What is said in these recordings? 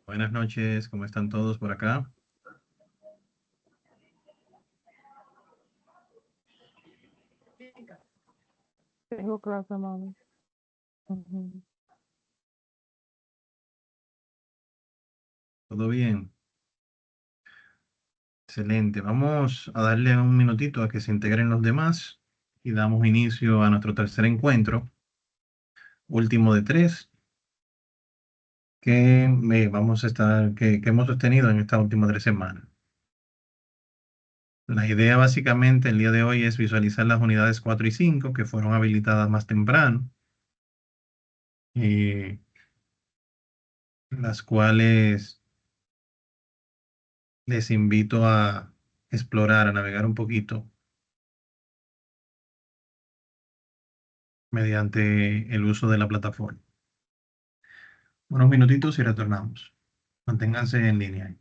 Buenas noches, ¿cómo están todos por acá? Tengo clase, mami. Ujú. ¿Todo bien? Excelente. Vamos a darle un minutito a que se integren los demás y damos inicio a nuestro tercer encuentro, último de tres, que hemos sostenido en estas últimas 3 semanas. La idea básicamente el día de hoy es visualizar las unidades 4 y 5 que fueron habilitadas más temprano, y las cuales les invito a explorar, a navegar un poquito mediante el uso de la plataforma. Unos minutitos y retornamos. Manténganse en línea.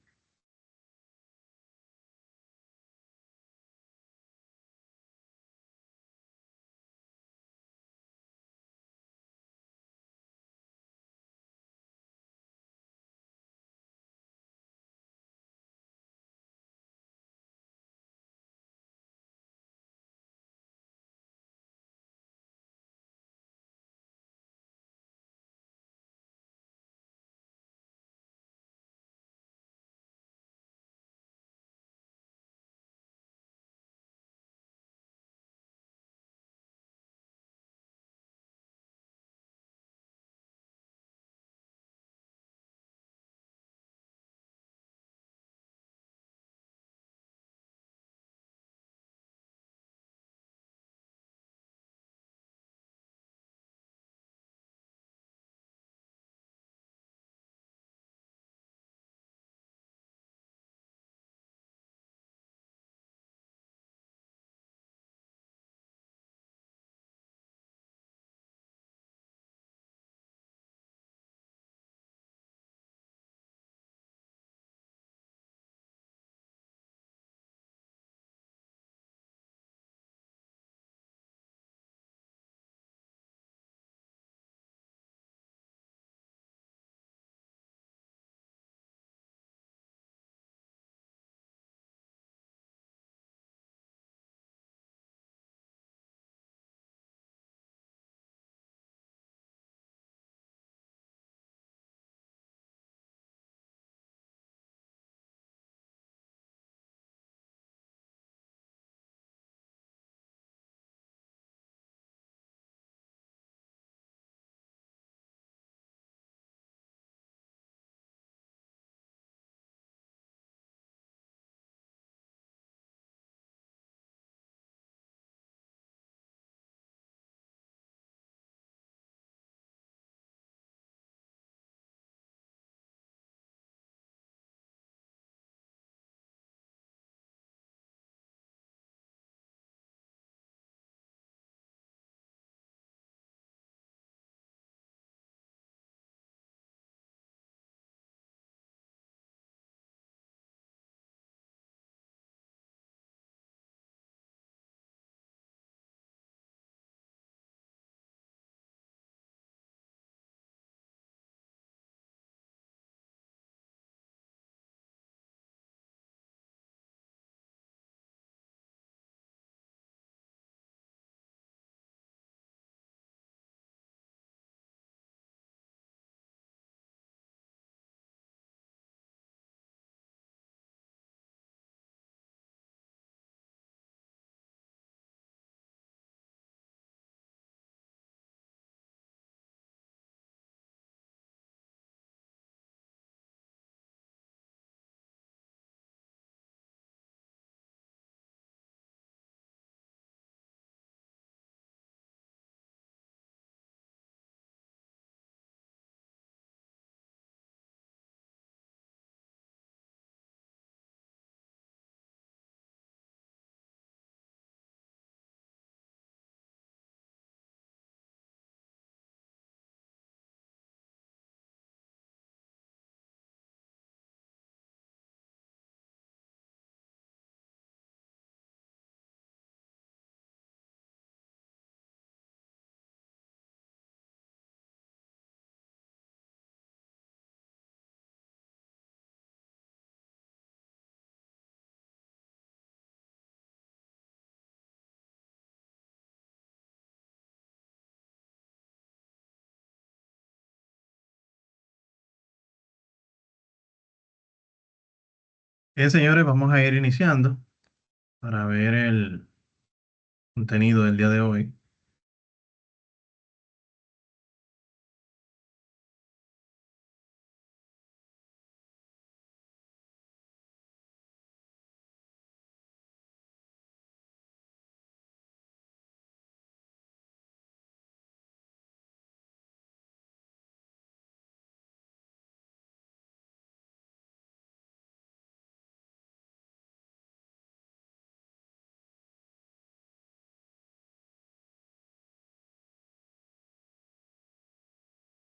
Bien, señores, vamos a ir iniciando para ver el contenido del día de hoy.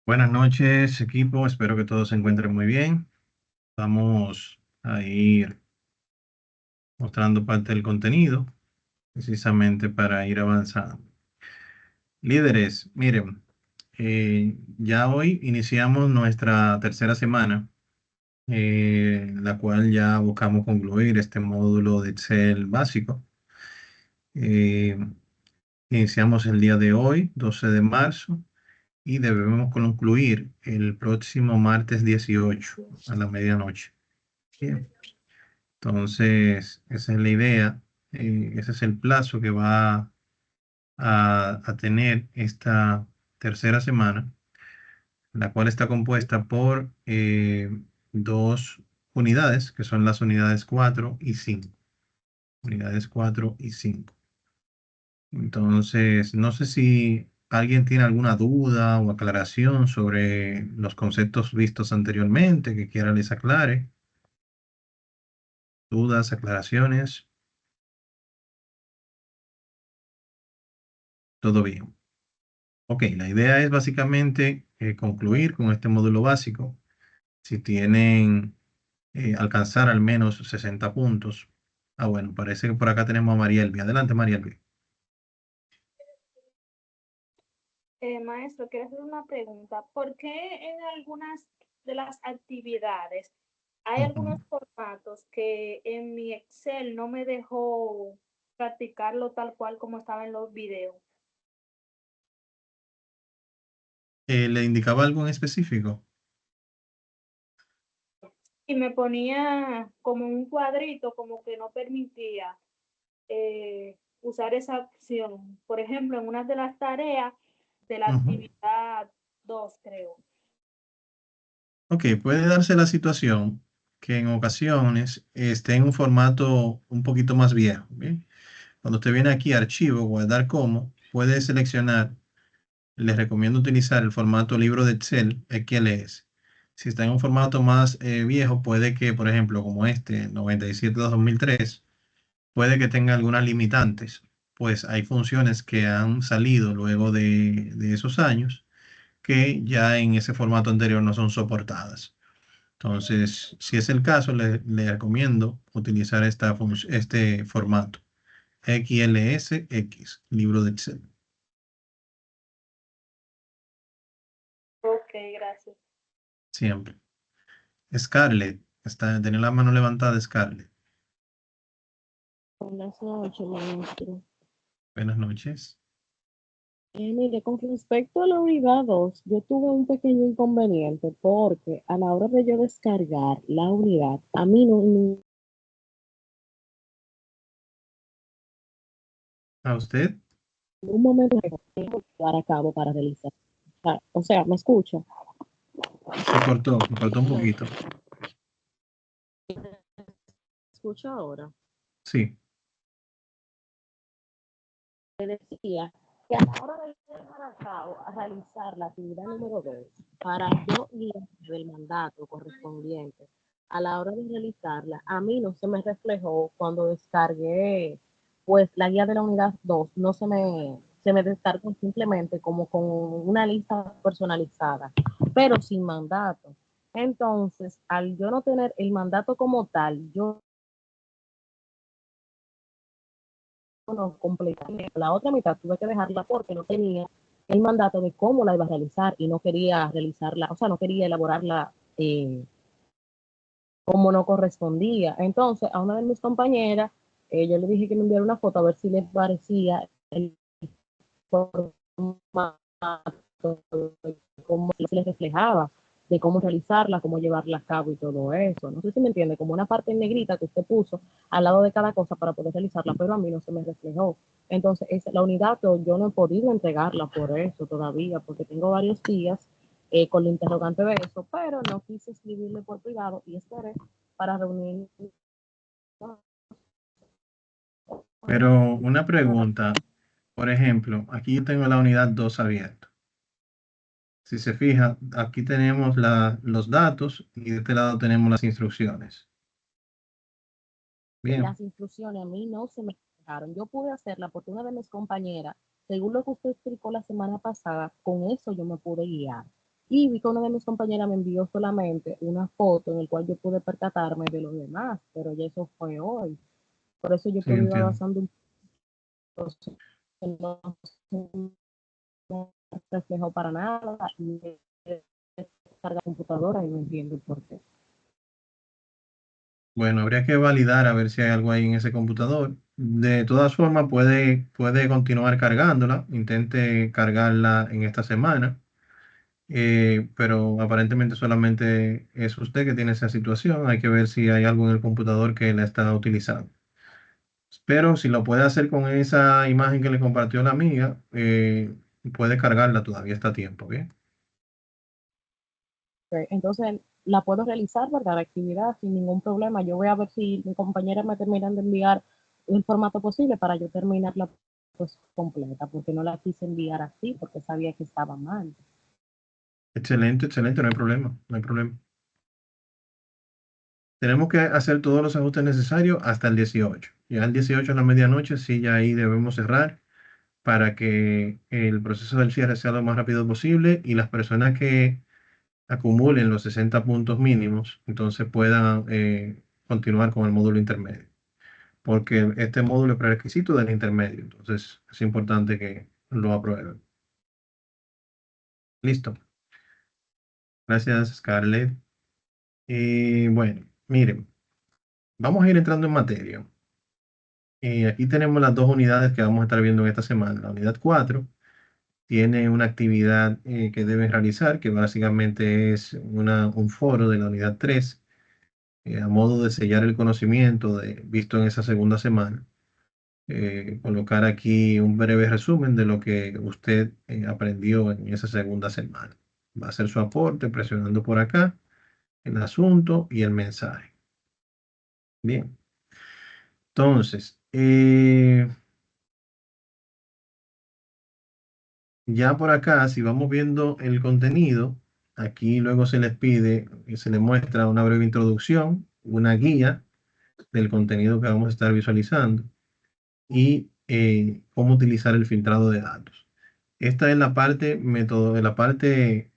Buenas noches, equipo. Espero que todos se encuentren muy bien. Vamos a ir mostrando parte del contenido, precisamente para ir avanzando. Líderes, miren, ya hoy iniciamos nuestra tercera semana, la cual ya buscamos concluir este módulo de Excel básico. Eh, Iniciamos el día de hoy, 12 de marzo, y debemos concluir el próximo martes 18 a la medianoche. Bien. Entonces, esa es la idea, ese es el plazo que va a tener esta tercera semana, la cual está compuesta por dos unidades, que son las unidades 4 y 5. Unidades 4 y 5. Entonces, no sé si alguien tiene alguna duda o aclaración sobre los conceptos vistos anteriormente que quiera les aclare. Dudas, aclaraciones, todo bien. Ok, la idea es básicamente concluir con este módulo básico. Si tienen alcanzar al menos 60 puntos. Ah, bueno, parece que por acá tenemos a María Elvia. Adelante, María Elvia. Maestro, quiero hacer una pregunta. ¿Por qué en algunas de las actividades hay algunos formatos que en mi Excel no me dejó practicarlo tal cual como estaba en los videos? ¿Le indicaba algo en específico? Y me ponía como un cuadrito, como que no permitía usar esa opción. Por ejemplo, en una de las tareas de la Ujú. actividad 2 creo. Ok, puede darse la situación que en ocasiones esté en un formato un poquito más viejo. ¿Bien? Cuando usted viene aquí a Archivo, Guardar como, puede seleccionar. Les recomiendo utilizar el formato libro de Excel XLS. Si está en un formato más viejo, puede que, por ejemplo, como este, 97-2003, puede que tenga algunas limitantes, pues hay funciones que han salido luego de esos años que ya en ese formato anterior no son soportadas. Entonces, si es el caso, le recomiendo utilizar este formato XLSX, libro de Excel. Ok, gracias. Siempre. Scarlett, tenía la mano levantada, Scarlett. Buenas noches, maestro. Buenas noches. Mire, con respecto a la unidad 2, yo tuve un pequeño inconveniente porque a la hora de yo descargar la unidad, a mí no, en ¿A usted? ningún momento me dejó llevar a cabo para realizar. O sea, ¿me escucha? Se cortó un Hello. poquito. ¿Me escucha ahora? Sí. Le decía que a la hora de llevar a cabo, a realizar la actividad número 2, para yo guiar del mandato correspondiente, a la hora de realizarla, a mí no se me reflejó cuando descargué, pues la guía de la unidad 2, no se me descargó simplemente como con una lista personalizada, pero sin mandato. Entonces, al yo no tener el mandato como tal, yo no completé. La otra mitad tuve que dejarla porque no tenía el mandato de cómo la iba a realizar y no quería realizarla, o sea, no quería elaborarla como no correspondía. Entonces, a una de mis compañeras, yo le dije que me enviara una foto a ver si les parecía el formato, cómo se les reflejaba. de cómo realizarla, cómo llevarla a cabo y todo eso. No sé si me entiende, como una parte en negrita que usted puso al lado de cada cosa para poder realizarla, pero a mí no se me reflejó. Entonces, es la unidad que yo no he podido entregarla por eso todavía, porque tengo varios días con la interrogante de eso, pero no quise escribirle por privado y esperé para reunir. Pero una pregunta, por ejemplo, aquí yo tengo la unidad 2 abierta. Si se fija, aquí tenemos los datos y de este lado tenemos las instrucciones. Bien, Las instrucciones a mí no se me dejaron. Yo pude hacerla porque una de mis compañeras, según lo que usted explicó la semana pasada, con eso yo me pude guiar. Y vi que una de mis compañeras me envió solamente una foto en la cual yo pude percatarme de lo demás, pero ya eso fue hoy. Por eso yo sí, puedo ir entiendo. avanzando un poco, no se reflejó para nada y carga computadora y no entiendo por qué. Bueno, habría que validar a ver si hay algo ahí en ese computador. De todas formas, puede continuar cargándola. Intente cargarla en esta semana. Pero aparentemente solamente es usted que tiene esa situación. Hay que ver si hay algo en el computador que la está utilizando. Pero si lo puede hacer con esa imagen que le compartió la amiga, puede cargarla, todavía está a tiempo, ¿bien? Entonces la puedo realizar, ¿verdad? La actividad sin ningún problema. Yo voy a ver si mi compañera me terminan de enviar el formato posible para yo terminarla pues completa, porque no la quise enviar así, porque sabía que estaba mal. Excelente, excelente, no hay problema, no hay problema. Tenemos que hacer todos los ajustes necesarios hasta el 18. Ya el 18 a la medianoche, sí, ya ahí debemos cerrar para que el proceso del cierre sea lo más rápido posible y las personas que acumulen los 60 puntos mínimos, entonces puedan continuar con el módulo intermedio, porque este módulo es prerequisito del intermedio, entonces es importante que lo aprueben. Listo. Gracias, Scarlett. Y bueno, miren, vamos a ir entrando en materia. Aquí tenemos las dos unidades que vamos a estar viendo en esta semana. La unidad 4 tiene una actividad que deben realizar, que básicamente es un foro de la unidad 3, a modo de sellar el conocimiento visto en esa segunda semana. Colocar aquí un breve resumen de lo que usted aprendió en esa segunda semana. Va a ser su aporte presionando por acá el asunto y el mensaje. Bien. Entonces, ya por acá, si vamos viendo el contenido, aquí luego se les pide y se les muestra una breve introducción, una guía del contenido que vamos a estar visualizando y cómo utilizar el filtrado de datos. Esta es la parte la parte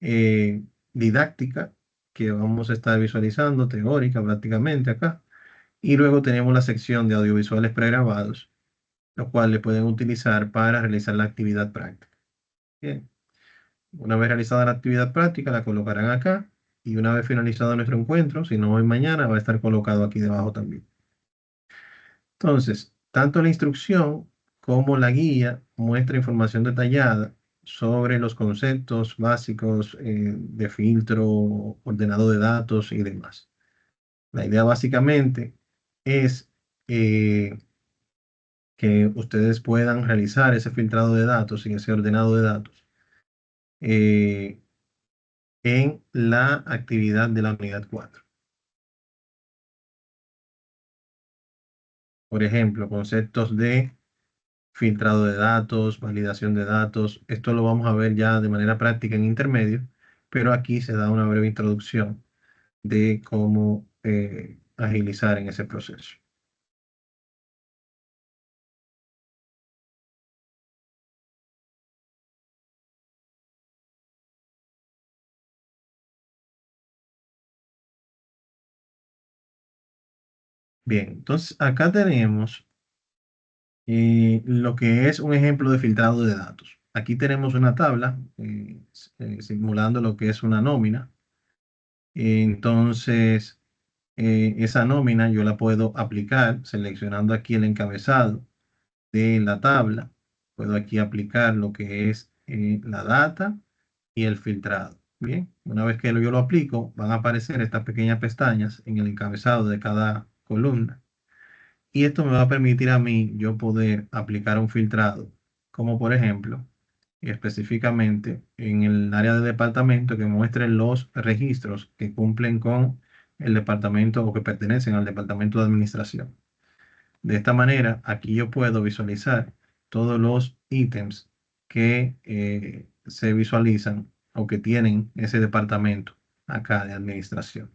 eh, didáctica que vamos a estar visualizando, teórica prácticamente acá. Y luego tenemos la sección de audiovisuales pregrabados, los cuales pueden utilizar para realizar la actividad práctica. Bien. Una vez realizada la actividad práctica, la colocarán acá y una vez finalizado nuestro encuentro, si no hoy mañana, va a estar colocado aquí debajo también. Entonces, tanto la instrucción como la guía muestra información detallada sobre los conceptos básicos de filtro, ordenado de datos y demás. La idea básicamente es eh, que ustedes puedan realizar ese filtrado de datos y ese ordenado de datos eh, en la actividad de la unidad 4. Por ejemplo, conceptos de filtrado de datos, validación de datos. Esto lo vamos a ver ya de manera práctica en intermedio, pero aquí se da una breve introducción de cómo agilizar en ese proceso. Bien, entonces acá tenemos lo que es un ejemplo de filtrado de datos. Aquí tenemos una tabla simulando lo que es una nómina. Entonces, esa nómina yo la puedo aplicar seleccionando aquí el encabezado de la tabla. Puedo aquí aplicar lo que es la data y el filtrado. Bien, una vez que yo lo aplico, van a aparecer estas pequeñas pestañas en el encabezado de cada columna. Y esto me va a permitir a mí yo poder aplicar un filtrado, como por ejemplo, específicamente en el área de departamento que muestre los registros que cumplen con el departamento o que pertenecen al departamento de administración. De esta manera, aquí yo puedo visualizar todos los ítems que se visualizan o que tienen ese departamento acá de administración.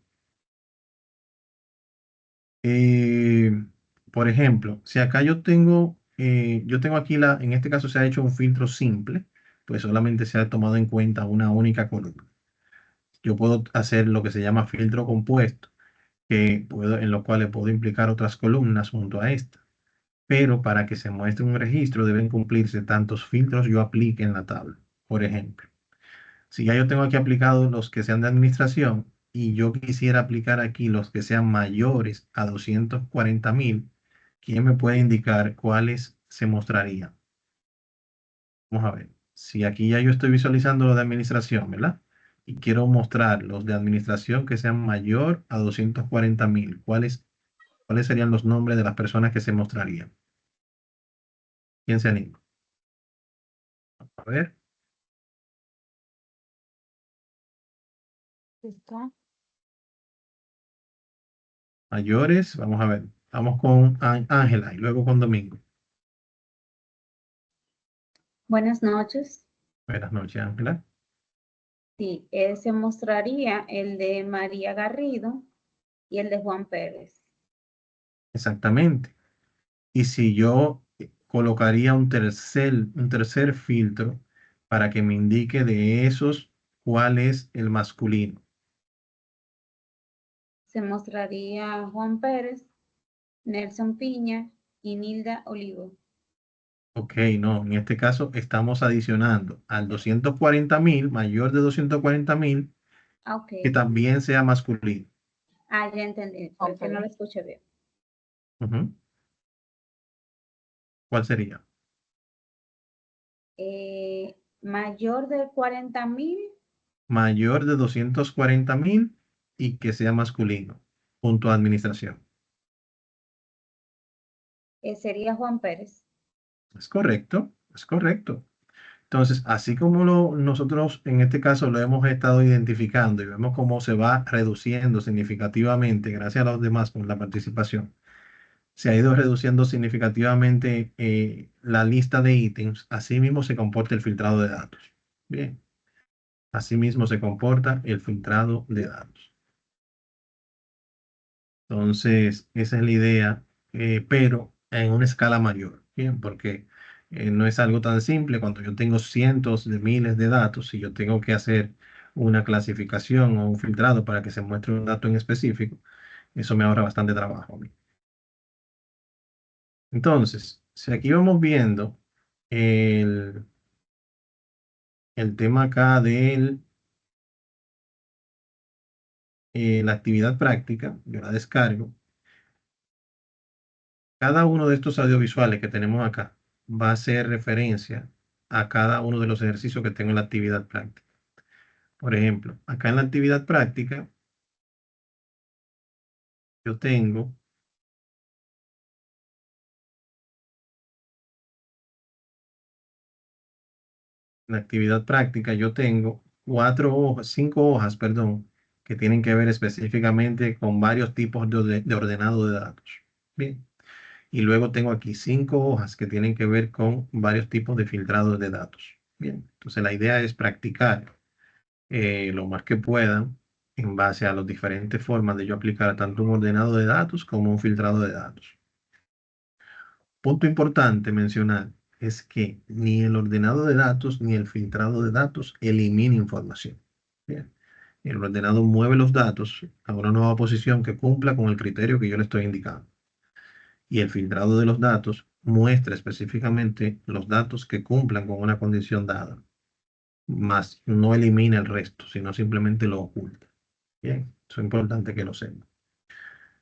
Eh, por ejemplo, si acá yo tengo aquí en este caso se ha hecho un filtro simple, pues solamente se ha tomado en cuenta una única columna. Yo puedo hacer lo que se llama filtro compuesto, en los cuales puedo implicar otras columnas junto a esta. Pero para que se muestre un registro deben cumplirse tantos filtros yo aplique en la tabla. Por ejemplo, si ya yo tengo aquí aplicados los que sean de administración y yo quisiera aplicar aquí los que sean mayores a 240.000, ¿quién me puede indicar cuáles se mostrarían? Vamos a ver. Si aquí ya yo estoy visualizando los de administración, ¿verdad? Y quiero mostrar los de administración que sean mayor a 240.000, ¿cuáles serían los nombres de las personas que se mostrarían? ¿Quién se anima? A ver. Está. Mayores, vamos a ver. Vamos con Ángela y luego con Domingo. Buenas noches. Buenas noches, Ángela. Sí, se mostraría el de María Garrido y el de Juan Pérez. Exactamente. Y si yo colocaría un tercer filtro para que me indique de esos cuál es el masculino. Se mostraría Juan Pérez, Nelson Piña y Nilda Olivo. Ok, no, en este caso estamos adicionando al 240.000, mayor de 240.000, Ah, ok. que también sea masculino. Ah, ya entendí. Fue que no lo escuché bien. Ujú. ¿Cuál sería? Mayor de 40.000 Mayor de 240.000 y que sea masculino, junto a administración. sería Juan Pérez. Es correcto, es correcto. Entonces, así como nosotros en este caso lo hemos estado identificando y vemos cómo se va reduciendo significativamente, gracias a los demás con la participación, se ha ido reduciendo significativamente la lista de ítems, así mismo se comporta el filtrado de datos. Bien, así mismo se comporta el filtrado de datos. Entonces, esa es la idea, pero en una escala mayor, ¿bien? Porque no es algo tan simple cuando yo tengo cientos de miles de datos y yo tengo que hacer una clasificación o un filtrado para que se muestre un dato en específico, eso me ahorra bastante trabajo a mí. Entonces, si aquí vamos viendo el, el tema acá de la actividad práctica, yo la descargo. Cada uno de estos audiovisuales que tenemos acá va a hacer referencia a cada uno de los ejercicios que tengo en la actividad práctica. Por ejemplo, acá en la actividad práctica, yo tengo en la actividad práctica, yo tengo 5 hojas, perdón, que tienen que ver específicamente con varios tipos de ordenado de datos. Bien. Y luego tengo aquí 5 hojas que tienen que ver con varios tipos de filtrados de datos. Bien. Entonces la idea es practicar lo más que puedan en base a las diferentes formas de yo aplicar tanto un ordenado de datos como un filtrado de datos. Punto importante mencionar es que ni el ordenado de datos ni el filtrado de datos elimina información. Bien. El ordenado mueve los datos a una nueva posición que cumpla con el criterio que yo le estoy indicando. Y el filtrado de los datos muestra específicamente los datos que cumplan con una condición dada, más no elimina el resto, sino simplemente lo oculta. Bien, eso es importante que lo sepan.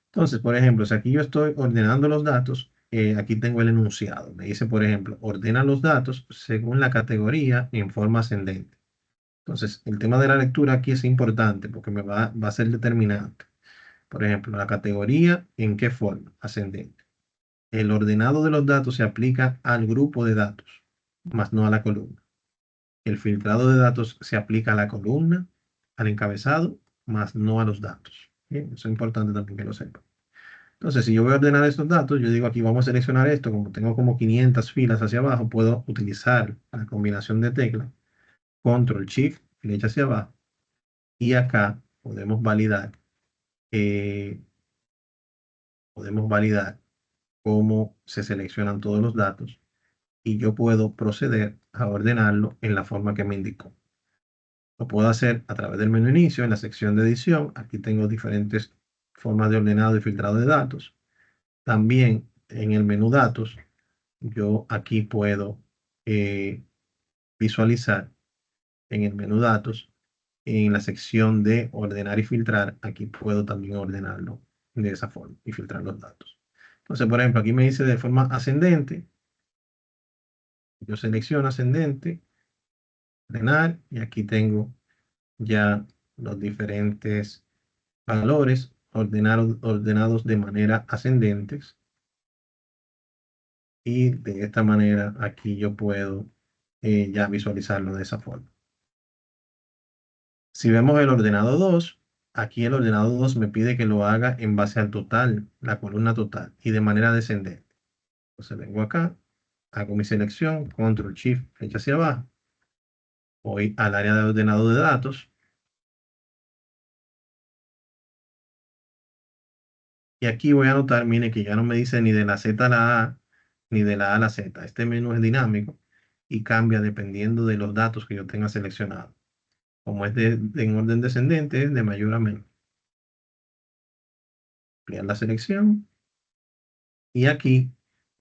Entonces, por ejemplo, si aquí yo estoy ordenando los datos, aquí tengo el enunciado. Me dice, por ejemplo, ordena los datos según la categoría en forma ascendente. Entonces, el tema de la lectura aquí es importante porque va a ser determinante. Por ejemplo, la categoría, ¿en qué forma? Ascendente. El ordenado de los datos se aplica al grupo de datos, más no a la columna. El filtrado de datos se aplica a la columna, al encabezado, más no a los datos. Bien, eso es importante también que lo sepan. Entonces, si yo voy a ordenar estos datos, yo digo aquí vamos a seleccionar esto, como tengo como 500 filas hacia abajo, puedo utilizar la combinación de teclas, Control Shift, flecha hacia abajo, y acá eh, podemos validar cómo se seleccionan todos los datos y yo puedo proceder a ordenarlo en la forma que me indicó. Lo puedo hacer a través del menú inicio en la sección de edición. Aquí tengo diferentes formas de ordenado y filtrado de datos. También en el menú datos, yo aquí puedo visualizar en el menú datos, en la sección de ordenar y filtrar, aquí puedo también ordenarlo de esa forma y filtrar los datos. Entonces, por ejemplo, aquí me dice de forma ascendente. Yo selecciono ascendente, ordenar, y aquí tengo ya los diferentes valores ordenados de manera ascendentes. Y de esta manera aquí yo puedo ya visualizarlo de esa forma. Si vemos el ordenado 2, aquí el ordenado 2 me pide que lo haga en base al total, la columna total, y de manera descendente. Entonces vengo acá, hago mi selección, Control Shift, flecha hacia abajo, voy al área de ordenado de datos, y aquí voy a notar, mire, que ya no me dice ni de la Z a la A, ni de la A a la Z. Este menú es dinámico y cambia dependiendo de los datos que yo tenga seleccionados. Como es en orden descendente, es de mayor a menor. Ampliar la selección. Y aquí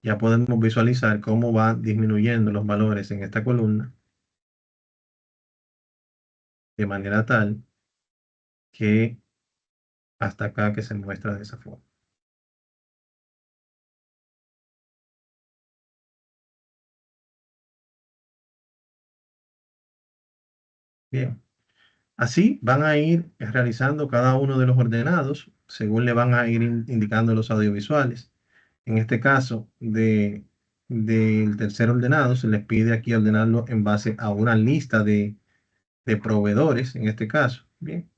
ya podemos visualizar cómo van disminuyendo los valores en esta columna de manera tal que hasta acá que se muestra de esa forma. Bien. Así van a ir realizando cada uno de los ordenados según le van a ir indicando los audiovisuales. En este caso, del tercer ordenado, se les pide aquí ordenarlo en base a una lista de proveedores, en este caso. Bien,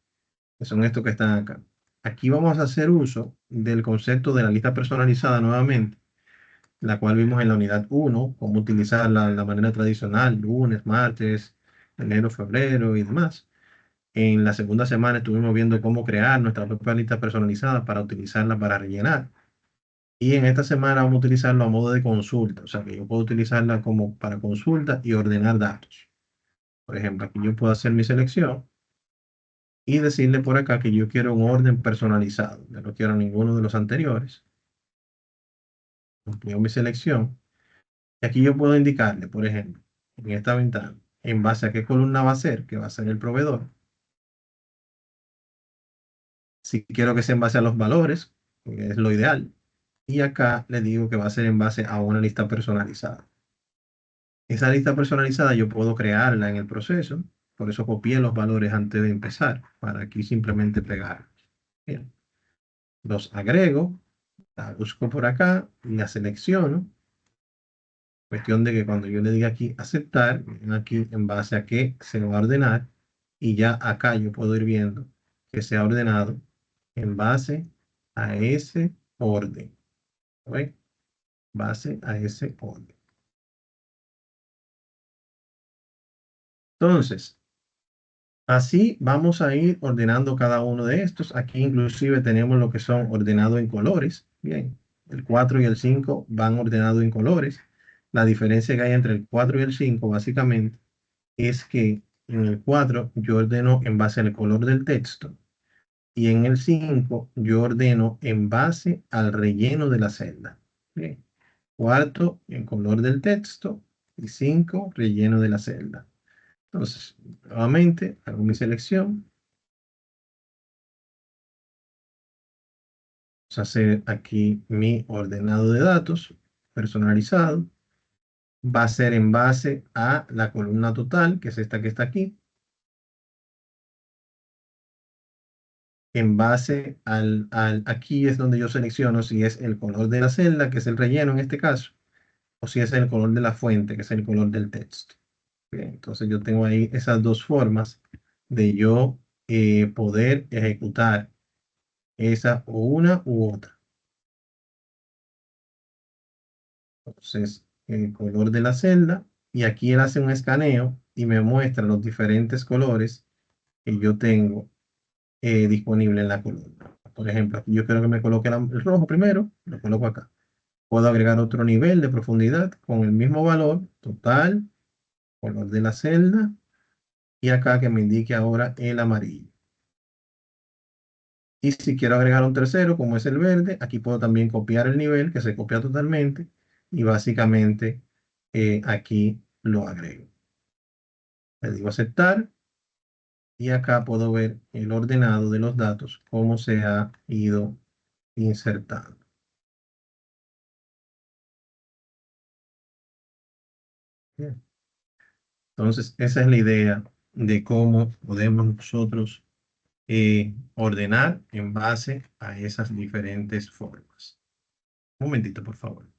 que son estos que están acá. Aquí vamos a hacer uso del concepto de la lista personalizada nuevamente, la cual vimos en la unidad 1, cómo utilizarla de la manera tradicional, lunes, martes, enero, febrero y demás. En la segunda semana estuvimos viendo cómo crear nuestra propia lista personalizada para utilizarla para rellenar. Y en esta semana vamos a utilizarlo a modo de consulta, o sea que yo puedo utilizarla como para consulta y ordenar datos. Por ejemplo, aquí yo puedo hacer mi selección y decirle por acá que yo quiero un orden personalizado. Yo no quiero ninguno de los anteriores. Amplío mi selección. Y aquí yo puedo indicarle, por ejemplo, en esta ventana, en base a qué columna va a ser, que va a ser el proveedor. Si quiero que sea en base a los valores, que es lo ideal. Y acá le digo que va a ser en base a una lista personalizada. Esa lista personalizada yo puedo crearla en el proceso, por eso copié los valores antes de empezar, para aquí simplemente pegar. Bien. Los agrego, la busco por acá y la selecciono. Cuestión de que cuando yo le diga aquí aceptar, miren aquí en base a qué se va a ordenar, y ya acá yo puedo ir viendo que se ha ordenado en base a ese orden. ¿Ven? Base a ese orden. Entonces, así vamos a ir ordenando cada uno de estos. Aquí inclusive tenemos lo que son ordenados en colores. Bien, el 4 y el 5 van ordenados en colores. La diferencia que hay entre el 4 y el 5 básicamente es que en el 4 yo ordeno en base al color del texto y en el 5 yo ordeno en base al relleno de la celda. Bien, 4 en color del texto y 5 relleno de la celda. Entonces, nuevamente hago mi selección. Vamos a hacer aquí mi ordenado de datos personalizado. Va a ser en base a la columna total, que es esta que está aquí. en base aquí es donde yo selecciono si es el color de la celda, que es el relleno en este caso, o si es el color de la fuente, que es el color del texto. Bien, entonces yo tengo ahí esas dos formas de yo poder ejecutar esa o una u otra. Entonces, el color de la celda, y aquí él hace un escaneo y me muestra los diferentes colores que yo tengo disponible en la columna. Por ejemplo, aquí yo quiero que me coloque el rojo primero, lo coloco acá. Puedo agregar otro nivel de profundidad con el mismo valor total, color de la celda, y acá que me indique ahora el amarillo. Y si quiero agregar un tercero, como es el verde, aquí puedo también copiar el nivel, que se copia totalmente, y básicamente aquí lo agrego. Le digo aceptar, y acá puedo ver el ordenado de los datos, cómo se ha ido insertando. Bien. Entonces, esa es la idea de cómo podemos nosotros ordenar en base a esas diferentes formas. Un momentito, por favor.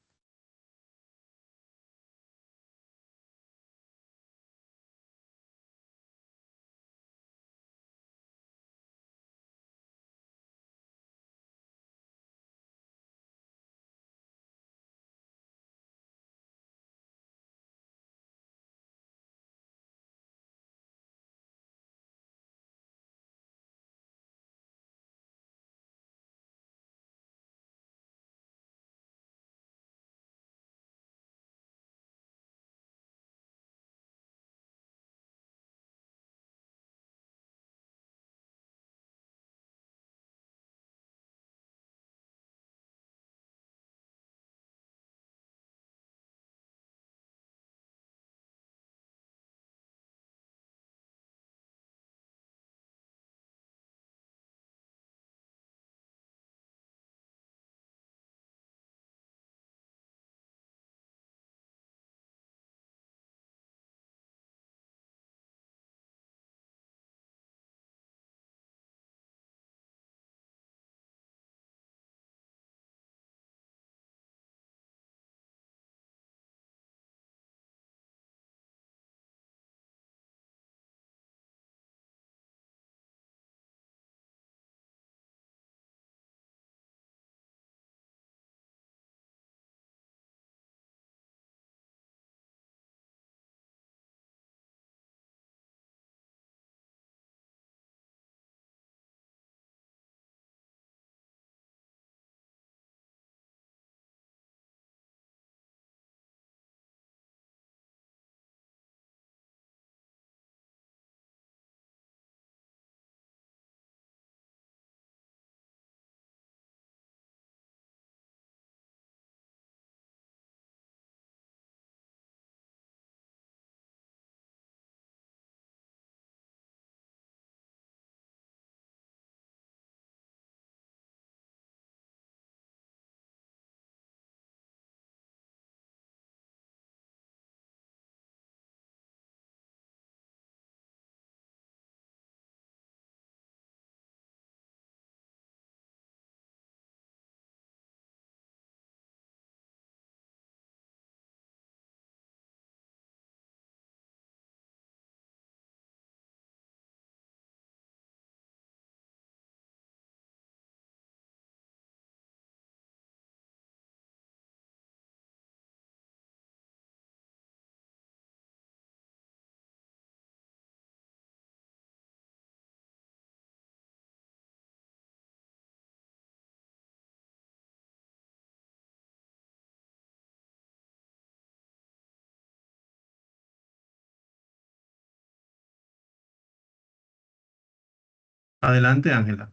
Adelante, Ángela.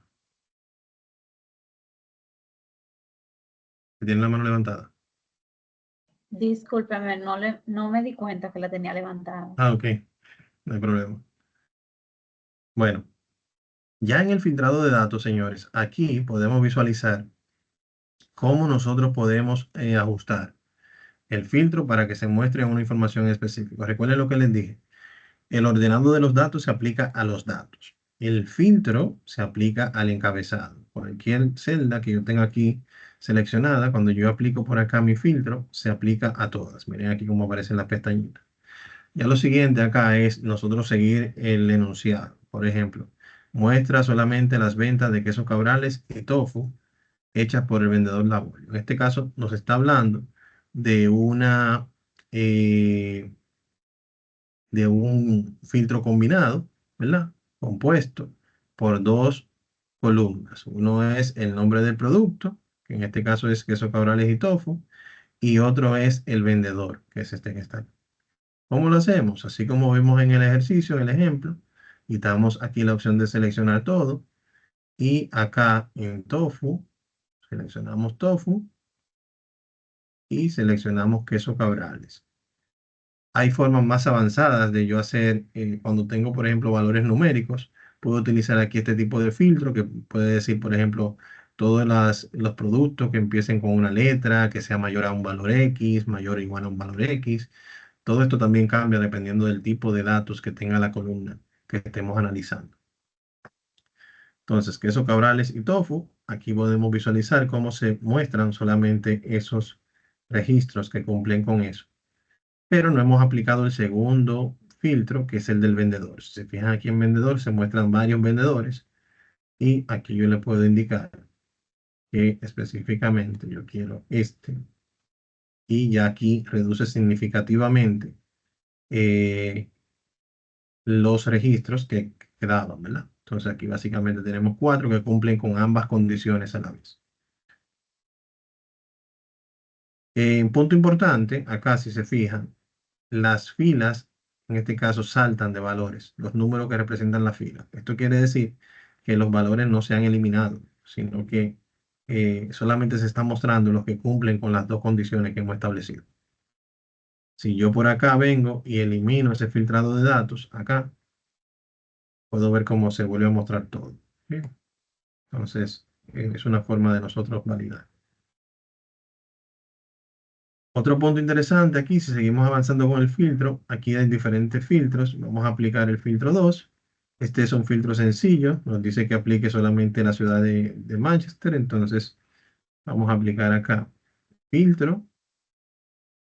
Tiene la mano levantada. Discúlpeme, no me di cuenta que la tenía levantada. Ah, ok. No hay problema. Bueno, ya en el filtrado de datos, señores, aquí podemos visualizar cómo nosotros podemos ajustar el filtro para que se muestre una información específica. Recuerden lo que les dije. El ordenado de los datos se aplica a los datos. el filtro se aplica al encabezado. Cualquier celda que yo tenga aquí seleccionada, cuando yo aplico por acá mi filtro, se aplica a todas. Miren aquí cómo aparecen las pestañitas. Ya lo siguiente acá es nosotros seguir el enunciado. Por ejemplo, muestra solamente las ventas de quesos cabrales y tofu hechas por el vendedor Labolio. En este caso nos está hablando de eh, de un filtro combinado, ¿verdad? Compuesto por dos columnas. Uno es el nombre del producto, que en este caso es queso cabrales y tofu, y otro es el vendedor, que es este que está aquí. ¿Cómo lo hacemos? Así como vimos en el ejercicio, en el ejemplo, quitamos aquí la opción de seleccionar todo, y acá en tofu, seleccionamos tofu, y seleccionamos queso cabrales. Hay formas más avanzadas de yo hacer, cuando tengo, por ejemplo, valores numéricos, puedo utilizar aquí este tipo de filtro que puede decir, por ejemplo, todos los productos que empiecen con una letra, que sea mayor a un valor X, mayor o igual a un valor X. Todo esto también cambia dependiendo del tipo de datos que tenga la columna que estemos analizando. Entonces, queso cabrales y tofu, aquí podemos visualizar cómo se muestran solamente esos registros que cumplen con eso. Pero no hemos aplicado el segundo filtro, que es el del vendedor. Si se fijan aquí en vendedor, se muestran varios vendedores y aquí yo le puedo indicar que específicamente yo quiero este y ya aquí reduce significativamente eh, los registros que quedaban, ¿verdad? Entonces aquí básicamente tenemos 4 que cumplen con ambas condiciones a la vez. Un punto importante, acá si se fijan, las filas, en este caso, saltan de valores, los números que representan la fila. Esto quiere decir que los valores no se han eliminado, sino que solamente se están mostrando los que cumplen con las dos condiciones que hemos establecido. Si yo por acá vengo y elimino ese filtrado de datos, acá, puedo ver cómo se vuelve a mostrar todo. Bien. Entonces, es una forma de nosotros validar. Otro punto interesante aquí, si seguimos avanzando con el filtro, aquí hay diferentes filtros. Vamos a aplicar el filtro 2. Este es un filtro sencillo, nos dice que aplique solamente en la ciudad de Manchester. Entonces, vamos a aplicar acá filtro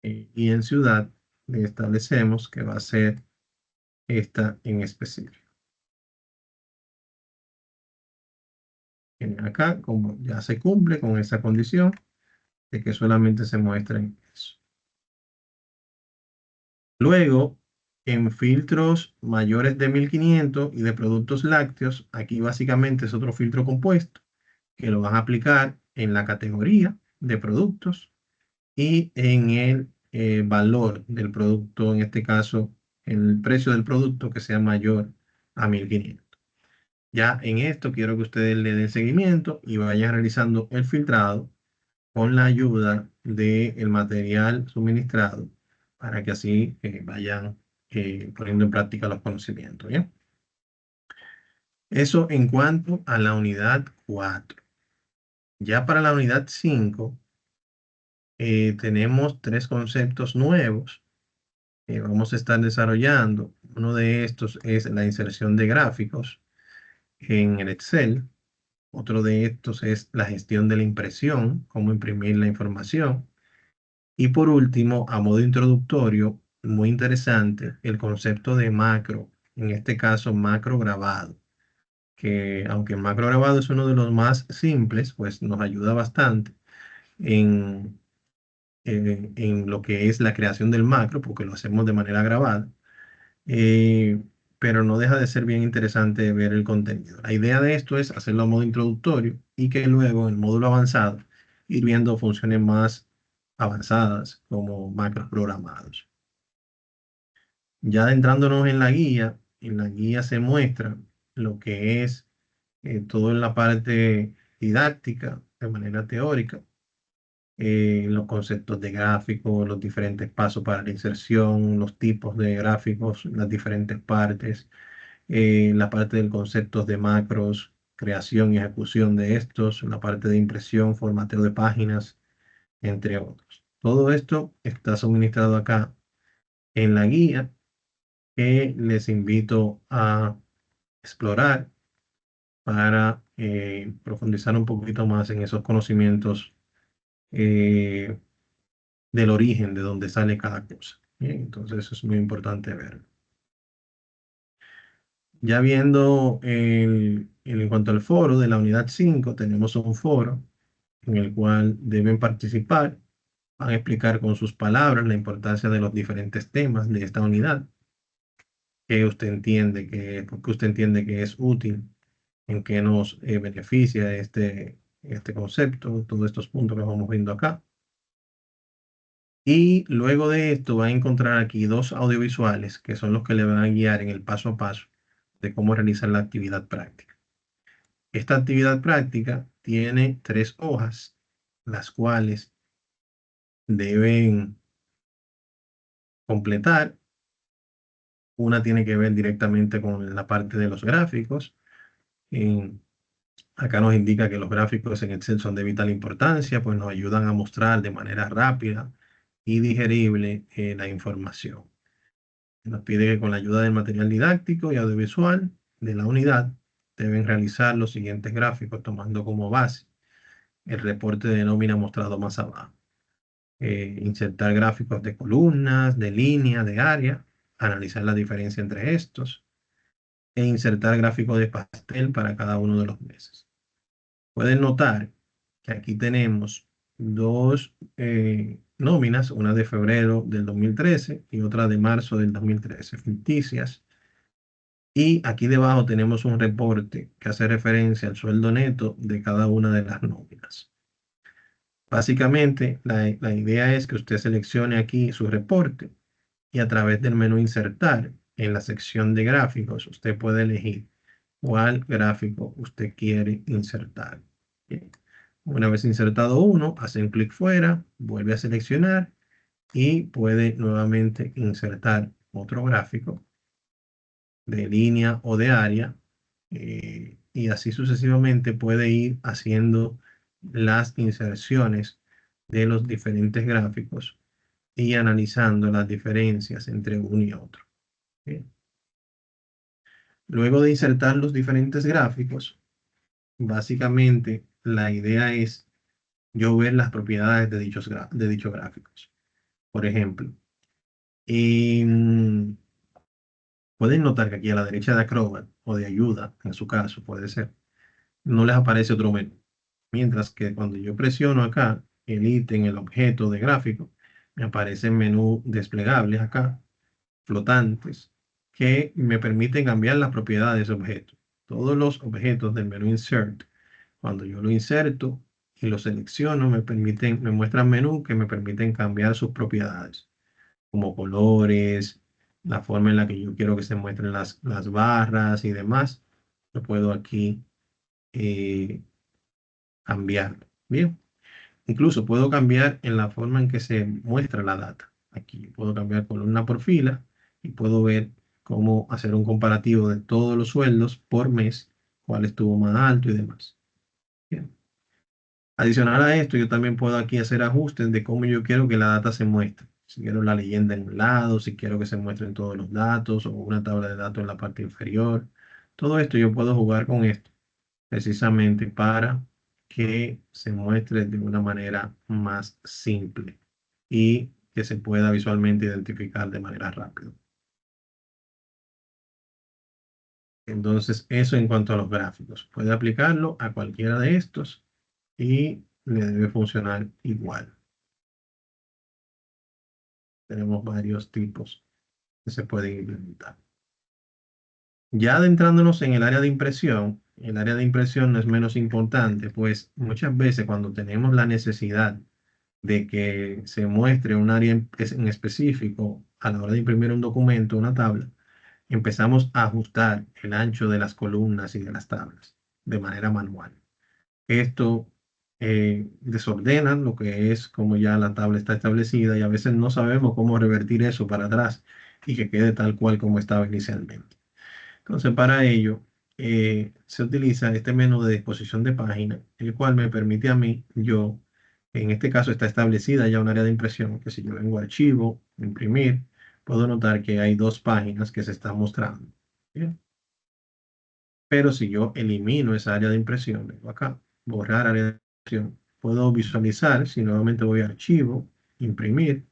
y en ciudad le establecemos que va a ser esta en específico. Miren acá, como ya se cumple con esa condición de que solamente se muestren eso. Luego, en filtros mayores de 1500 y de productos lácteos, aquí básicamente es otro filtro compuesto que lo van a aplicar en la categoría de productos y en el valor del producto, en este caso, el precio del producto que sea mayor a 1500. Ya en esto quiero que ustedes le den seguimiento y vayan realizando el filtrado con la ayuda del material suministrado para que así vayan poniendo en práctica los conocimientos. ¿Bien? Eso en cuanto a la unidad 4. Ya para la unidad 5 tenemos 3 conceptos nuevos que vamos a estar desarrollando. Uno de estos es la inserción de gráficos en el Excel. Otro de estos es la gestión de la impresión, cómo imprimir la información. Y por último, a modo introductorio, muy interesante, el concepto de macro, en este caso macro grabado, que aunque el macro grabado es uno de los más simples, pues nos ayuda bastante en, en lo que es la creación del macro, porque lo hacemos de manera grabada, eh, pero no deja de ser bien interesante ver el contenido. La idea de esto es hacerlo a modo introductorio y que luego en el módulo avanzado ir viendo funciones más avanzadas como macros programados. Ya adentrándonos en la guía se muestra lo que es todo en la parte didáctica, de manera teórica, los conceptos de gráficos, los diferentes pasos para la inserción, los tipos de gráficos, las diferentes partes, la parte del concepto de macros, creación y ejecución de estos, la parte de impresión, formateo de páginas, entre otros. Todo esto está suministrado acá en la guía que les invito a explorar para profundizar un poquito más en esos conocimientos del origen de dónde sale cada cosa. Bien, entonces eso es muy importante ver. Ya viendo en cuanto al foro de la unidad 5, tenemos un foro en el cual deben participar, van a explicar con sus palabras la importancia de los diferentes temas de esta unidad, que usted entiende porque usted entiende que es útil, en qué nos beneficia este concepto, todos estos puntos que vamos viendo acá. Y luego de esto va a encontrar aquí dos audiovisuales que son los que le van a guiar en el paso a paso de cómo realizar la actividad práctica. Esta actividad práctica tiene 3 hojas, las cuales deben completar. Una tiene que ver directamente con la parte de los gráficos. Acá nos indica que los gráficos en Excel son de vital importancia, pues nos ayudan a mostrar de manera rápida y digerible la información. Nos pide que con la ayuda del material didáctico y audiovisual de la unidad deben realizar los siguientes gráficos tomando como base el reporte de nómina mostrado más abajo. Insertar gráficos de columnas, de línea, de área, analizar la diferencia entre estos e insertar gráficos de pastel para cada uno de los meses. Pueden notar que aquí tenemos dos nóminas, una de febrero del 2013 y otra de marzo del 2013, ficticias. Y aquí debajo tenemos un reporte que hace referencia al sueldo neto de cada una de las nóminas. Básicamente, la idea es que usted seleccione aquí su reporte y a través del menú insertar en la sección de gráficos, usted puede elegir cuál gráfico usted quiere insertar. Bien. Una vez insertado uno, hace un clic fuera, vuelve a seleccionar y puede nuevamente insertar otro gráfico de línea o de área y así sucesivamente puede ir haciendo las inserciones de los diferentes gráficos y analizando las diferencias entre uno y otro. Bien. Luego de insertar los diferentes gráficos, básicamente la idea es yo ver las propiedades de dichos gráficos. Por ejemplo, pueden notar que aquí a la derecha de Acrobat o de ayuda, en su caso puede ser, no les aparece otro menú. Mientras que cuando yo presiono acá el ítem, el objeto de gráfico, me aparece menú desplegables acá, flotantes, que me permiten cambiar las propiedades de ese objeto. Todos los objetos del menú Insert, cuando yo lo inserto y lo selecciono, me muestran menú que me permiten cambiar sus propiedades, como colores, la forma en la que yo quiero que se muestren las barras y demás. Lo puedo aquí cambiar. Bien. Incluso puedo cambiar en la forma en que se muestra la data. Aquí puedo cambiar columna por fila y puedo ver cómo hacer un comparativo de todos los sueldos por mes, cuál estuvo más alto y demás. Bien. Adicional a esto, yo también puedo aquí hacer ajustes de cómo yo quiero que la data se muestre. Si quiero la leyenda en un lado, si quiero que se muestren todos los datos o una tabla de datos en la parte inferior. Todo esto yo puedo jugar con esto precisamente para que se muestre de una manera más simple y que se pueda visualmente identificar de manera rápida. Entonces, eso en cuanto a los gráficos. Puede aplicarlo a cualquiera de estos y le debe funcionar igual. Tenemos varios tipos que se pueden implementar. Ya adentrándonos en el área de impresión no es menos importante, pues muchas veces cuando tenemos la necesidad de que se muestre un área en específico a la hora de imprimir un documento, una tabla, empezamos a ajustar el ancho de las columnas y de las tablas de manera manual. Esto desordena lo que es como ya la tabla está establecida y a veces no sabemos cómo revertir eso para atrás y que quede tal cual como estaba inicialmente. Entonces, para ello, se utiliza este menú de disposición de página, el cual me permite a mí, en este caso está establecida ya un área de impresión, que si yo vengo a archivo, imprimir, puedo notar que hay 2 páginas que se están mostrando. Bien. Pero si yo elimino esa área de impresión, vengo acá, borrar área de impresión, puedo visualizar, si nuevamente voy a archivo, imprimir,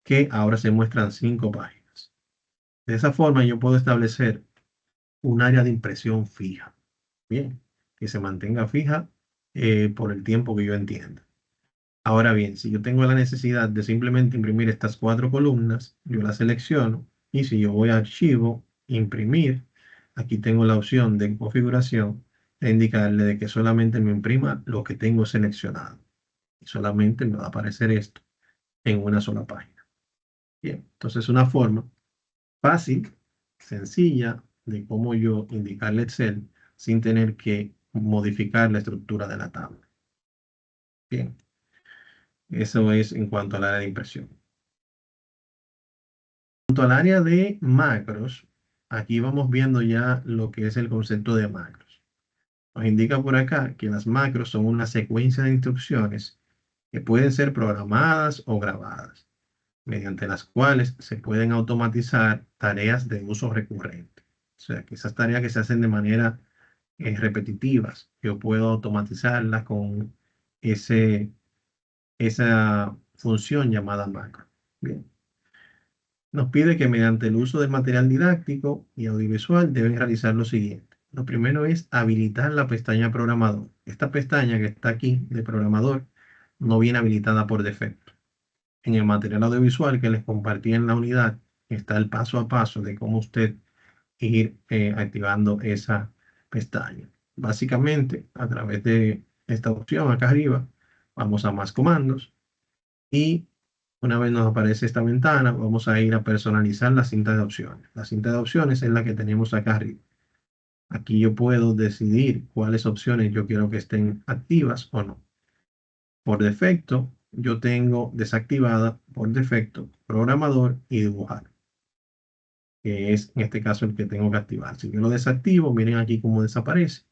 que ahora se muestran 5 páginas. De esa forma yo puedo establecer un área de impresión fija. Bien, que se mantenga fija por el tiempo que yo entienda. Ahora bien, si yo tengo la necesidad de simplemente imprimir estas 4 columnas, yo las selecciono y si yo voy a archivo, imprimir, aquí tengo la opción de configuración de indicarle de que solamente me imprima lo que tengo seleccionado. Y solamente me va a aparecer esto en una sola página. Bien, entonces una forma fácil, sencilla de cómo yo indicarle Excel sin tener que modificar la estructura de la tabla. Bien, eso es en cuanto al área de impresión. En cuanto al área de macros, aquí vamos viendo ya lo que es el concepto de macros. Nos indica por acá que las macros son una secuencia de instrucciones que pueden ser programadas o grabadas, mediante las cuales se pueden automatizar tareas de uso recurrente. O sea, que esas tareas que se hacen de manera repetitivas, yo puedo automatizarlas con esa función llamada macro. Bien. Nos pide que mediante el uso del material didáctico y audiovisual deben realizar lo siguiente. Lo primero es habilitar la pestaña programador. Esta pestaña que está aquí de programador no viene habilitada por defecto. En el material audiovisual que les compartí en la unidad está el paso a paso de cómo usted ir activando esa pestaña. Básicamente, a través de esta opción acá arriba, vamos a más comandos y una vez nos aparece esta ventana, vamos a ir a personalizar la cinta de opciones. La cinta de opciones es la que tenemos acá arriba. Aquí yo puedo decidir cuáles opciones yo quiero que estén activas o no. Por defecto, yo tengo desactivada por defecto programador y dibujar, que es en este caso el que tengo que activar. Si yo lo desactivo, miren aquí cómo desaparece.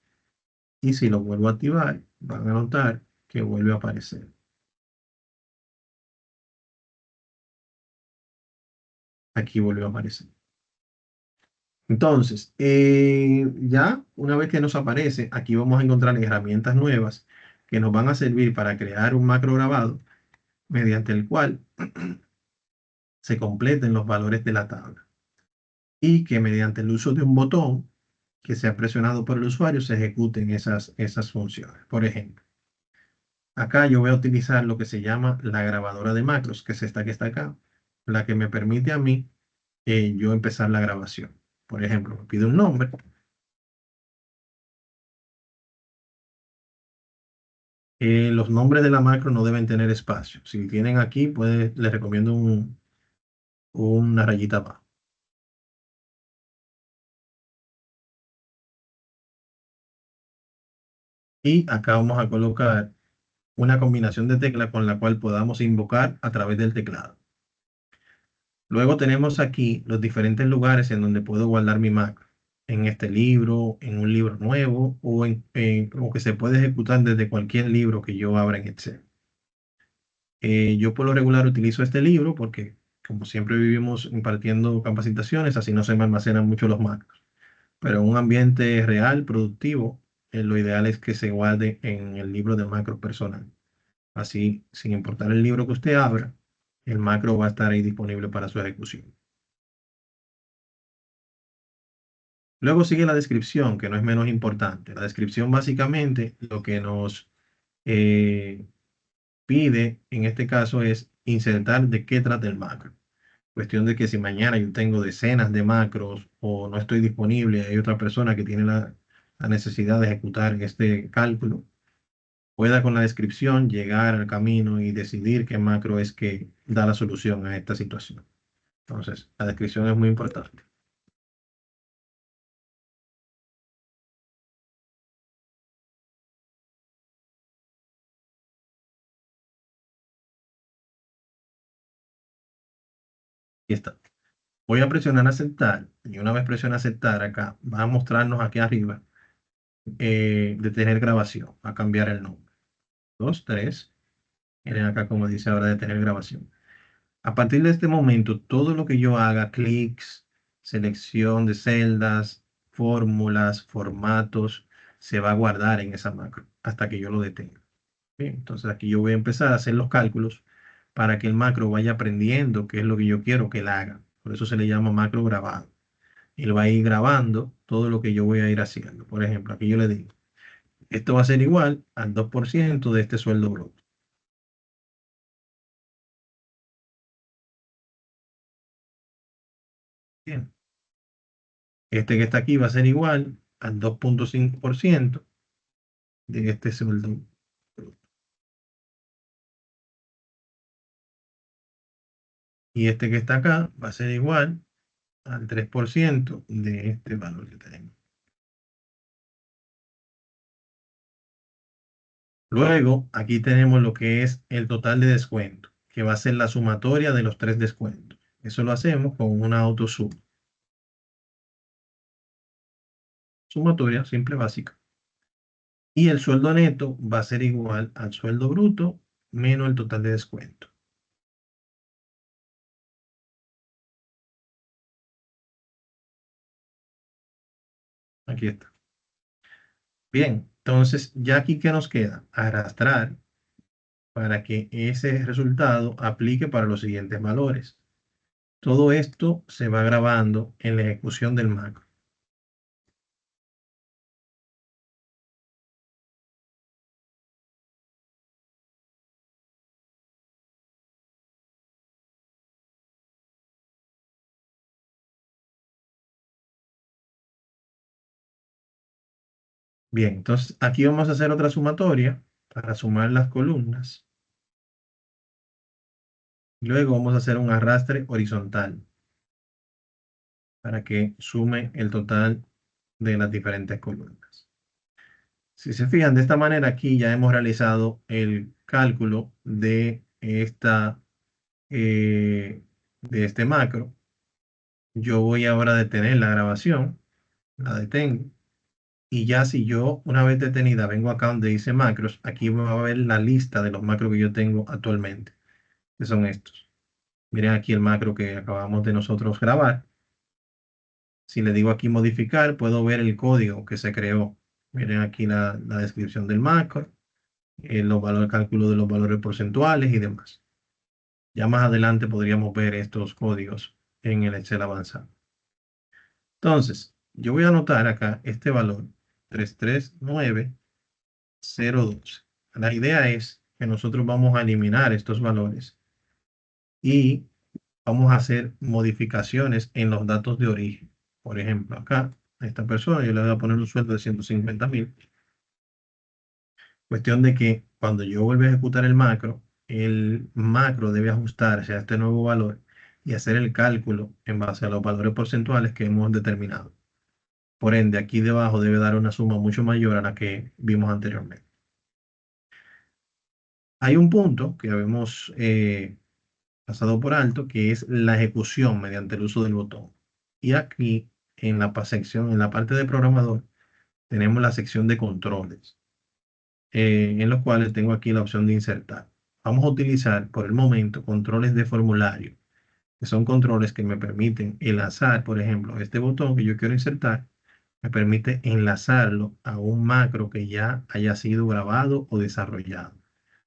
Y si lo vuelvo a activar, van a notar que vuelve a aparecer. Aquí vuelve a aparecer. Entonces, ya una vez que nos aparece, aquí vamos a encontrar herramientas nuevas que nos van a servir para crear un macro grabado mediante el cual se completen los valores de la tabla y que mediante el uso de un botón que sea presionado por el usuario se ejecuten esas funciones. Por ejemplo, acá yo voy a utilizar lo que se llama la grabadora de macros, que es esta que está acá, la que me permite a mí yo empezar la grabación. Por ejemplo, me pide un nombre. Los nombres de la macro no deben tener espacio. Si tienen aquí, les recomiendo una rayita abajo. Y acá vamos a colocar una combinación de teclas con la cual podamos invocar a través del teclado. Luego tenemos aquí los diferentes lugares en donde puedo guardar mi macro. En este libro, en un libro nuevo o que se puede ejecutar desde cualquier libro que yo abra en Excel. Yo por lo regular utilizo este libro porque como siempre vivimos impartiendo capacitaciones, así no se me almacenan mucho los macros. Pero en un ambiente real, productivo, lo ideal es que se guarde en el libro de macros personal. Así, sin importar el libro que usted abra, el macro va a estar ahí disponible para su ejecución. Luego sigue la descripción, que no es menos importante. La descripción básicamente lo que nos eh, pide en este caso es insertar de qué trata el macro. Cuestión de que si mañana yo tengo decenas de macros o no estoy disponible, hay otra persona que tiene la necesidad de ejecutar este cálculo, pueda con la descripción llegar al camino y decidir qué macro es que da la solución a esta situación. Entonces, la descripción es muy importante. Y está. Voy a presionar aceptar y una vez presione aceptar acá, va a mostrarnos aquí arriba detener grabación, a cambiar el nombre. 2, 3. Miren acá como dice ahora detener grabación. A partir de este momento, todo lo que yo haga, clics, selección de celdas, fórmulas, formatos, se va a guardar en esa macro hasta que yo lo detenga. Bien, entonces aquí yo voy a empezar a hacer los cálculos para que el macro vaya aprendiendo qué es lo que yo quiero que él haga. Por eso se le llama macro grabado. Él va a ir grabando todo lo que yo voy a ir haciendo. Por ejemplo, aquí yo le digo, esto va a ser igual al 2% de este sueldo bruto. Bien. Este que está aquí va a ser igual al 2,5% de este sueldo bruto. Y este que está acá va a ser igual al 3% de este valor que tenemos. Luego, aquí tenemos lo que es el total de descuento, que va a ser la sumatoria de los tres descuentos. Eso lo hacemos con una autosuma. Sumatoria simple básica. Y el sueldo neto va a ser igual al sueldo bruto menos el total de descuento. Aquí está. Bien, entonces ya aquí ¿qué nos queda? Arrastrar para que ese resultado aplique para los siguientes valores. Todo esto se va grabando en la ejecución del macro. Bien, entonces aquí vamos a hacer otra sumatoria para sumar las columnas. Luego vamos a hacer un arrastre horizontal para que sume el total de las diferentes columnas. Si se fijan, de esta manera aquí ya hemos realizado el cálculo de este macro. Yo voy ahora a detener la grabación, la detengo. Y ya si yo, una vez detenida, vengo acá donde dice macros, aquí va a ver la lista de los macros que yo tengo actualmente, que son estos. Miren aquí el macro que acabamos de nosotros grabar. Si le digo aquí modificar, puedo ver el código que se creó. Miren aquí la descripción del macro, los valores, cálculo de los valores porcentuales y demás. Ya más adelante podríamos ver estos códigos en el Excel avanzado. Entonces, yo voy a anotar acá este valor, 339012. La idea es que nosotros vamos a eliminar estos valores y vamos a hacer modificaciones en los datos de origen. Por ejemplo, acá, a esta persona yo le voy a poner un sueldo de 150.000. Cuestión de que cuando yo vuelva a ejecutar el macro debe ajustarse a este nuevo valor y hacer el cálculo en base a los valores porcentuales que hemos determinado. Por ende, aquí debajo debe dar una suma mucho mayor a la que vimos anteriormente. Hay un punto que habíamos pasado por alto, que es la ejecución mediante el uso del botón. Y aquí, en la sección, en la parte de programador, tenemos la sección de controles, en los cuales tengo aquí la opción de insertar. Vamos a utilizar por el momento controles de formulario, que son controles que me permiten enlazar, por ejemplo, este botón que yo quiero insertar, me permite enlazarlo a un macro que ya haya sido grabado o desarrollado.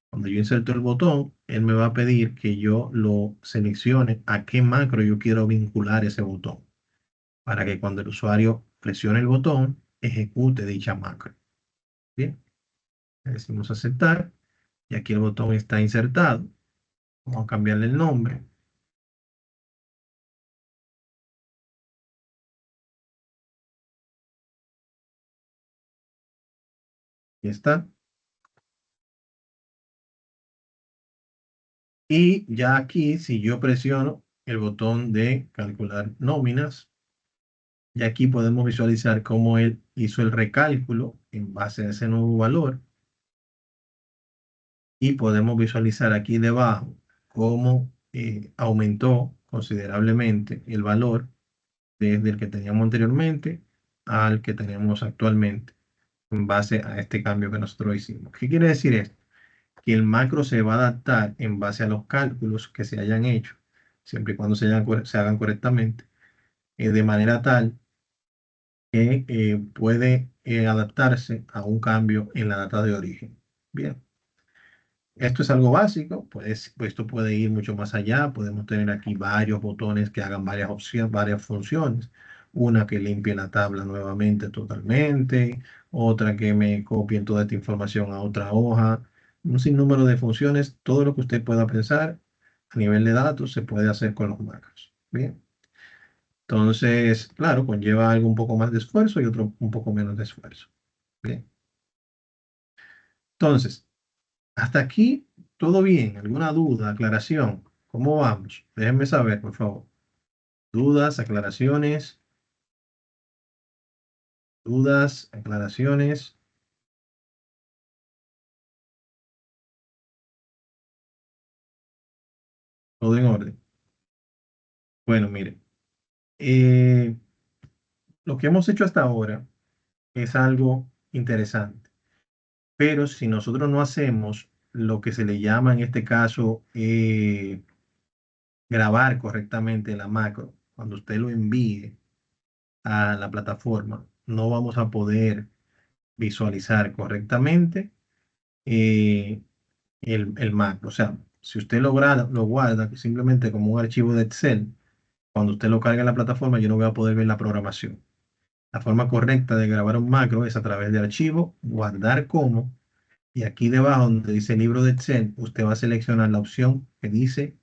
Cuando yo inserto el botón, él me va a pedir que yo lo seleccione a qué macro yo quiero vincular ese botón, para que cuando el usuario presione el botón, ejecute dicha macro. Bien, le decimos aceptar y aquí el botón está insertado. Vamos a cambiarle el nombre. Y está. Y ya aquí, si yo presiono el botón de calcular nóminas, y aquí podemos visualizar cómo él hizo el recálculo en base a ese nuevo valor. Y podemos visualizar aquí debajo cómo aumentó considerablemente el valor desde el que teníamos anteriormente al que tenemos actualmente en base a este cambio que nosotros hicimos. ¿Qué quiere decir esto? Que el macro se va a adaptar en base a los cálculos que se hayan hecho, siempre y cuando se hagan correctamente, de manera tal que puede adaptarse a un cambio en la data de origen. Bien. Esto es algo básico, pues esto puede ir mucho más allá. Podemos tener aquí varios botones que hagan varias opciones, varias funciones. Una que limpie la tabla nuevamente totalmente, otra que me copie toda esta información a otra hoja. Un sinnúmero de funciones, todo lo que usted pueda pensar a nivel de datos se puede hacer con los macros. Bien. Entonces, claro, conlleva algo un poco más de esfuerzo y otro un poco menos de esfuerzo. Bien. Entonces, hasta aquí, todo bien. ¿Alguna duda, aclaración? ¿Cómo vamos? Déjenme saber, por favor. Dudas, aclaraciones, dudas, aclaraciones. Todo en orden. Bueno, mire, eh, lo que hemos hecho hasta ahora es algo interesante, pero si nosotros no hacemos lo que se le llama en este caso grabar correctamente la macro, cuando usted lo envíe a la plataforma, no vamos a poder visualizar correctamente eh, el macro. O sea, si usted lo guarda simplemente como un archivo de Excel, cuando usted lo carga en la plataforma, yo no voy a poder ver la programación. La forma correcta de grabar un macro es a través de archivo, guardar como, y aquí debajo donde dice libro de Excel, usted va a seleccionar la opción que dice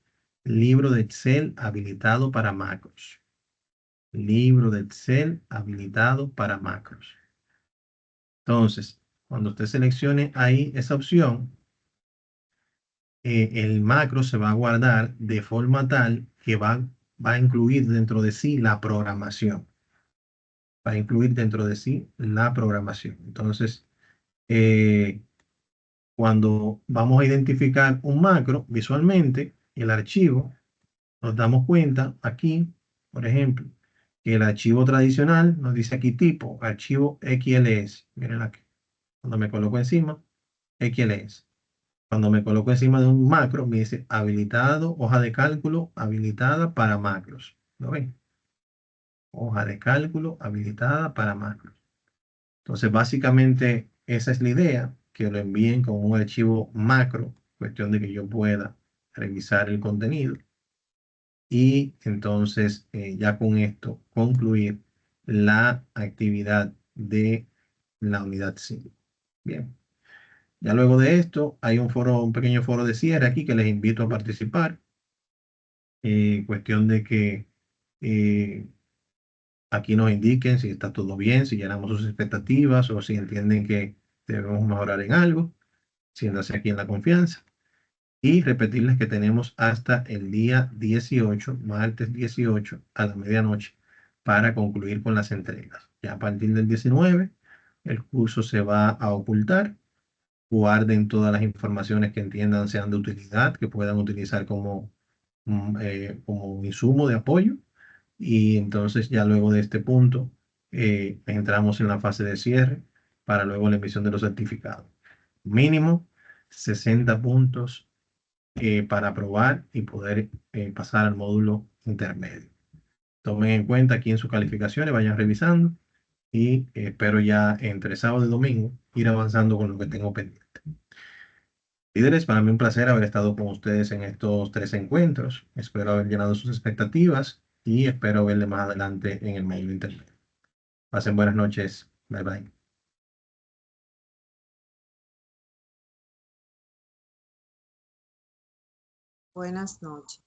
libro de Excel habilitado para macros. Libro de Excel habilitado para macros. Entonces, cuando usted seleccione ahí esa opción, el macro se va a guardar de forma tal que va a incluir dentro de sí la programación. Va a incluir dentro de sí la programación. Entonces, eh, cuando vamos a identificar un macro visualmente, el archivo, nos damos cuenta aquí, por ejemplo, que el archivo tradicional nos dice aquí tipo, archivo XLS. Miren aquí, cuando me coloco encima, XLS. Cuando me coloco encima de un macro, me dice habilitado, hoja de cálculo habilitada para macros. ¿Lo ven? Hoja de cálculo habilitada para macros. Entonces, básicamente, esa es la idea, que lo envíen con un archivo macro, cuestión de que yo pueda revisar el contenido y entonces ya con esto concluir la actividad de la unidad 5. Bien. Ya luego de esto, hay un pequeño foro de cierre aquí que les invito a participar. Cuestión de que eh, aquí nos indiquen si está todo bien, si llenamos sus expectativas o si entienden que debemos mejorar en algo, siéndase aquí en la confianza. Y repetirles que tenemos hasta el día 18, martes 18, a la medianoche, para concluir con las entregas. Ya a partir del 19, el curso se va a ocultar. Guarden todas las informaciones que entiendan sean de utilidad, que puedan utilizar como un insumo de apoyo. Y entonces ya luego de este punto entramos en la fase de cierre para luego la emisión de los certificados. Mínimo 60 puntos para aprobar y poder pasar al módulo intermedio. Tomen en cuenta aquí en sus calificaciones, vayan revisando y espero ya entre sábado y domingo ir avanzando con lo que tengo pendiente. Líderes, para mí un placer haber estado con ustedes en estos 3 encuentros. Espero haber llenado sus expectativas y espero verles más adelante en el módulo intermedio. Pasen buenas noches. Bye bye. Buenas noches.